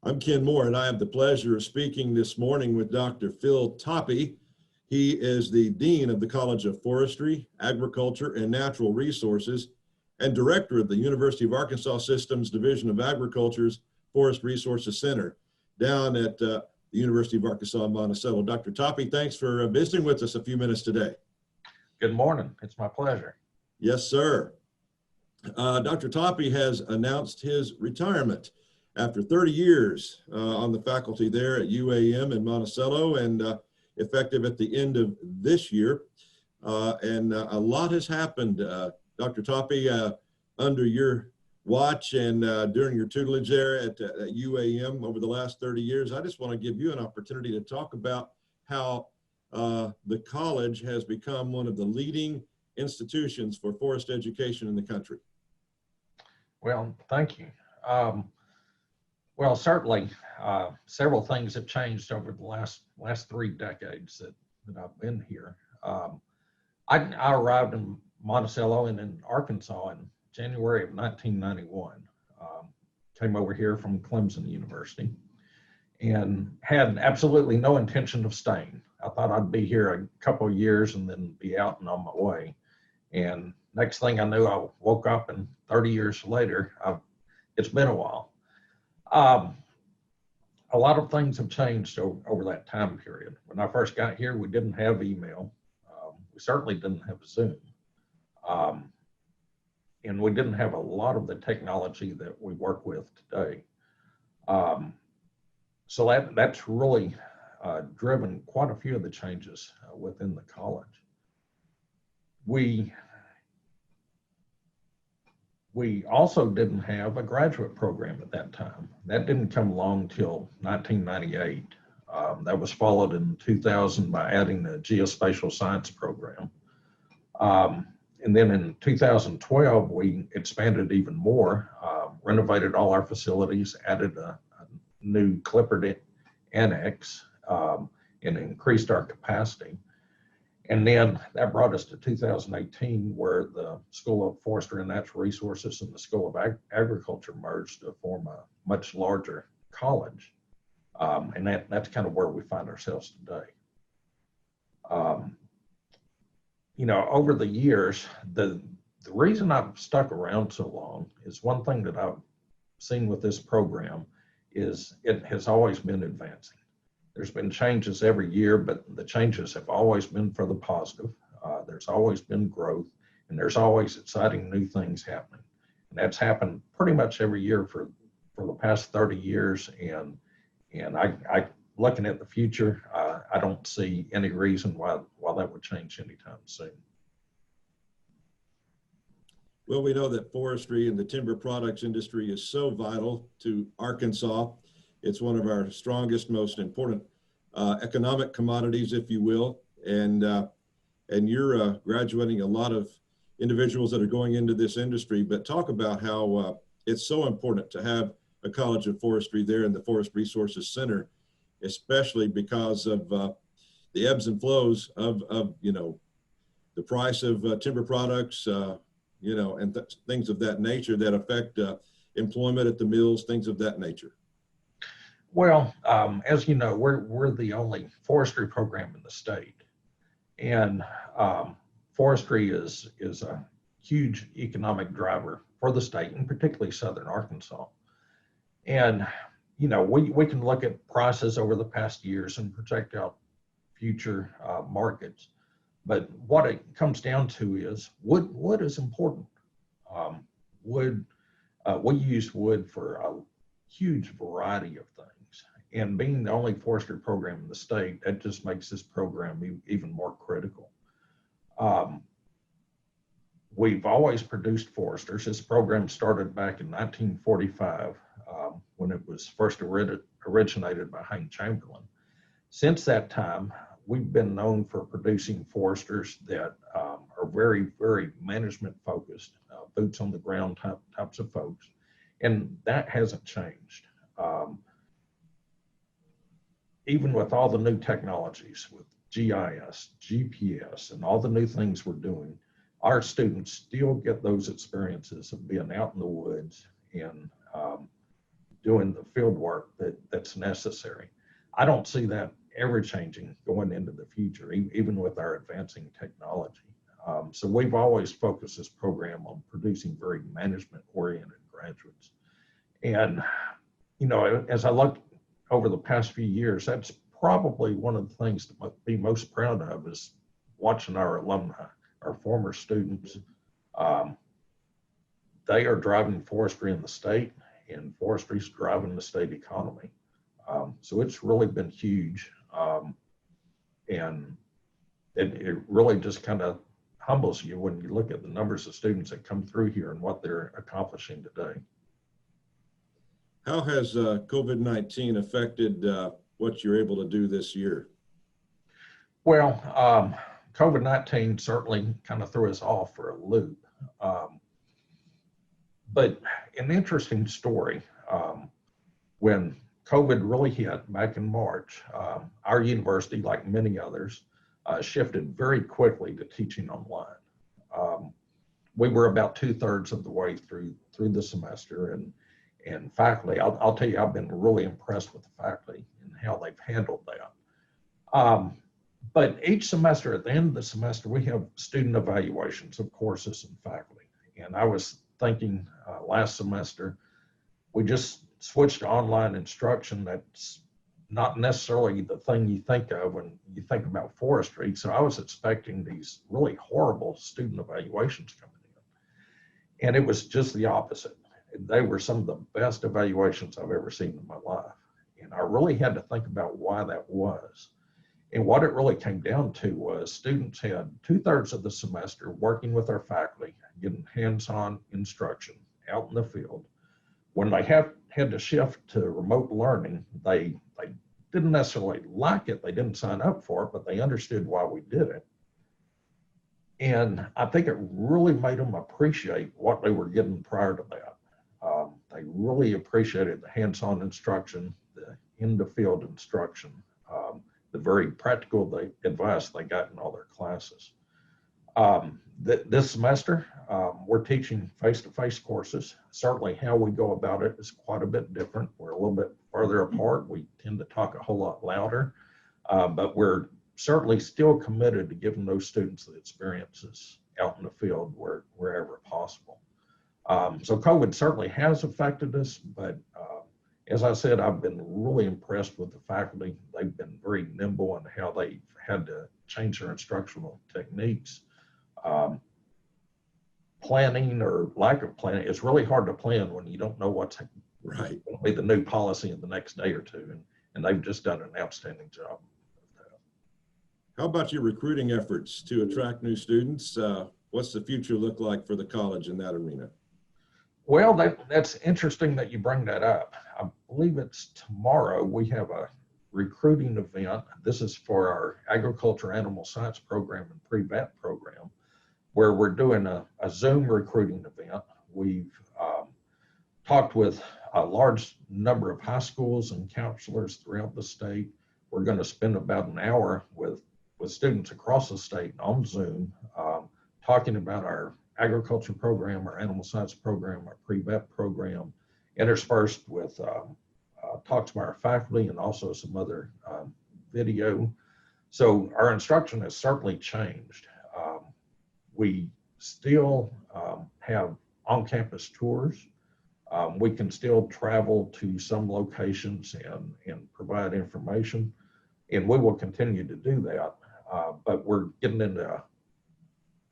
I'm Ken Moore, and I have the pleasure of speaking this morning with Dr. Phil Tappe. He is the Dean of the College of Forestry, Agriculture, and Natural Resources, and Director of the University of Arkansas System's Division of Agriculture's Forest Resources Center down at the University of Arkansas-Monticello. Dr. Tappe, thanks for visiting with us a few minutes today. Good morning. It's my pleasure. Yes, sir. Dr. Tappe has announced his retirement after 30 years on the faculty there at UAM in Monticello, and effective at the end of this year. And a lot has happened, Dr. Tappe, under your watch and during your tutelage there at UAM over the last 30 years. I just want to give you an opportunity to talk about how the college has become one of the leading institutions for forest education in the country. Well, thank you. Well, certainly, several things have changed over the last 3 decades that I've been here. I arrived in Monticello and in Arkansas in January of 1991. Came over here from Clemson University and had absolutely no intention of staying. I thought I'd be here a couple of years and then be out and on my way. And next thing I knew, I woke up and 30 years later, it's been a while. A lot of things have changed over that time period. When I first got here, we didn't have email. We certainly didn't have Zoom. And we didn't have a lot of the technology that we work with today. So that's really driven quite a few of the changes within the college. We also didn't have a graduate program at that time. That didn't come along till 1998. That was followed in 2000 by adding the geospatial science program. And then in 2012, we expanded even more, renovated all our facilities, added a new Clippard annex, and increased our capacity. And then that brought us to 2018, where the School of Forestry and Natural Resources and the School of Agriculture merged to form a much larger college. And that's kind of where we find ourselves today. You know, over the years, the reason I've stuck around so long is one thing that I've seen with this program is it has always been advancing. There's been changes every year, but the changes have always been for the positive. There's always been growth, and there's always exciting new things happening. And that's happened pretty much every year for the past 30 years. And I looking at the future, I don't see any reason why that would change anytime soon. Well, we know that forestry and the timber products industry is so vital to Arkansas. It's one of our strongest, most important economic commodities, if you will. And you're graduating a lot of individuals that are going into this industry. But talk about how it's so important to have a College of Forestry there in the Forest Resources Center, especially because of the ebbs and flows of you know, the price of timber products, you know, and things of that nature that affect employment at the mills, things of that nature. Well, as you know, we're the only forestry program in the state, and forestry is a huge economic driver for the state, and particularly Southern Arkansas. And you know, we can look at prices over the past years and project out future markets, but what it comes down to is wood is important. We use wood for a huge variety of things. And being the only forestry program in the state, that just makes this program even more critical. We've always produced foresters. This program started back in 1945 when it was first originated by Hank Chamberlain. Since that time, we've been known for producing foresters that are very, very management focused, boots on the ground types of folks. And that hasn't changed. Even with all the new technologies, with GIS, GPS, and all the new things we're doing, our students still get those experiences of being out in the woods and doing the field work that's necessary. I don't see that ever changing going into the future, even with our advancing technology. So we've always focused this program on producing very management-oriented graduates. And, you know, as I look over the past few years, that's probably one of the things to be most proud of is watching our alumni, our former students. They are driving forestry in the state, and forestry is driving the state economy. So it's really been huge. And it really just kind of humbles you when you look at the numbers of students that come through here and what they're accomplishing today. How has COVID-19 affected what you're able to do this year? Well, COVID-19 certainly kind of threw us off for a loop. But an interesting story, when COVID really hit back in March, our university, like many others, shifted very quickly to teaching online. We were about 2/3 of the way through the semester, and faculty, I'll tell you, I've been really impressed with the faculty and how they've handled that. But each semester, at the end of the semester, we have student evaluations of courses and faculty. And I was thinking last semester, we just switched to online instruction. That's not necessarily the thing you think of when you think about forestry. So I was expecting these really horrible student evaluations coming in. And it was just the opposite. They were some of the best evaluations I've ever seen in my life. And I really had to think about why that was. And what it really came down to was students had 2/3 of the semester working with our faculty, getting hands-on instruction out in the field. When they had to shift to remote learning, they didn't necessarily like it. They didn't sign up for it, but they understood why we did it. And I think it really made them appreciate what they were getting prior to that. They really appreciated the hands-on instruction, the in-the-field instruction, the very practical advice they got in all their classes. This semester, we're teaching face-to-face courses. Certainly how we go about it is quite a bit different. We're a little bit further apart. We tend to talk a whole lot louder, but we're certainly still committed to giving those students the experiences out in the field wherever possible. So COVID certainly has affected us, but as I said, I've been really impressed with the faculty. They've been very nimble in how they've had to change their instructional techniques. Planning or lack of planning, it's really hard to plan when you don't know what's going to be the new policy in the next day or two. And they've just done an outstanding job. How about your recruiting efforts to attract new students? What's the future look like for the college in that arena? Well, that's interesting that you bring that up. I believe it's tomorrow. We have a recruiting event. This is for our agriculture animal science program and pre-vet program, where we're doing a Zoom recruiting event. We've talked with a large number of high schools and counselors throughout the state. We're going to spend about an hour with students across the state on Zoom, talking about our agriculture program, our animal science program, our pre-vet program, interspersed with talks by our faculty and also some other video. So our instruction has certainly changed. We still have on-campus tours. We can still travel to some locations and provide information, and we will continue to do that. But we're getting into a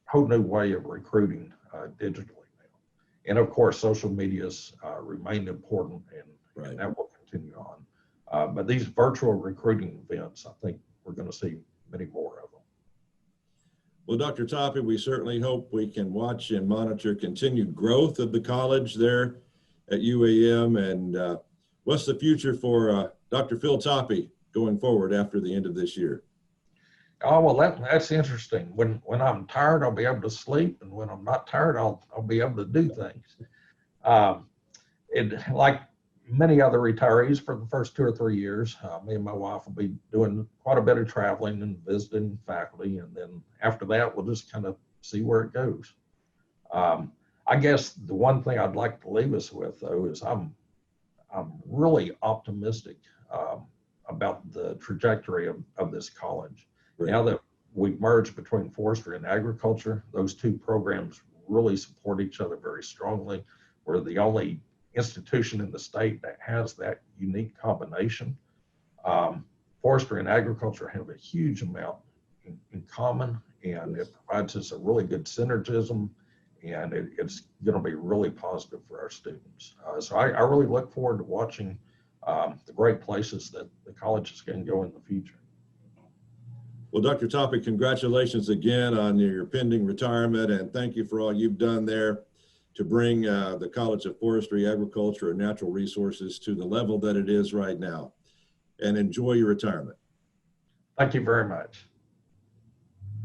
whole new way of recruiting digitally now. And of course, social media's remained important, and that will continue on. But these virtual recruiting events, I think we're going to see many more of them. Well, Dr. Tappe, we certainly hope we can watch and monitor continued growth of the college there at UAM. And what's the future for Dr. Phil Tappe going forward after the end of this year? Oh, well, that's interesting. When I'm tired, I'll be able to sleep. And when I'm not tired, I'll be able to do things. Like many other retirees, for the first 2 or 3 years, me and my wife will be doing quite a bit of traveling and visiting faculty. And then after that, we'll just kind of see where it goes. I guess the one thing I'd like to leave us with, though, is I'm I'm really optimistic about the trajectory of this college. Right. Now that we've merged between forestry and agriculture, those two programs really support each other very strongly. We're the only institution in the state that has that unique combination. Forestry and agriculture have a huge amount in common, and it provides us a really good synergism, and it's going to be really positive for our students. So I really look forward to watching the great places that the college is going to go in the future. Well, Dr. Tappe, congratulations again on your pending retirement, and thank you for all you've done there to bring the College of Forestry, Agriculture, and Natural Resources to the level that it is right now. And enjoy your retirement. Thank you very much.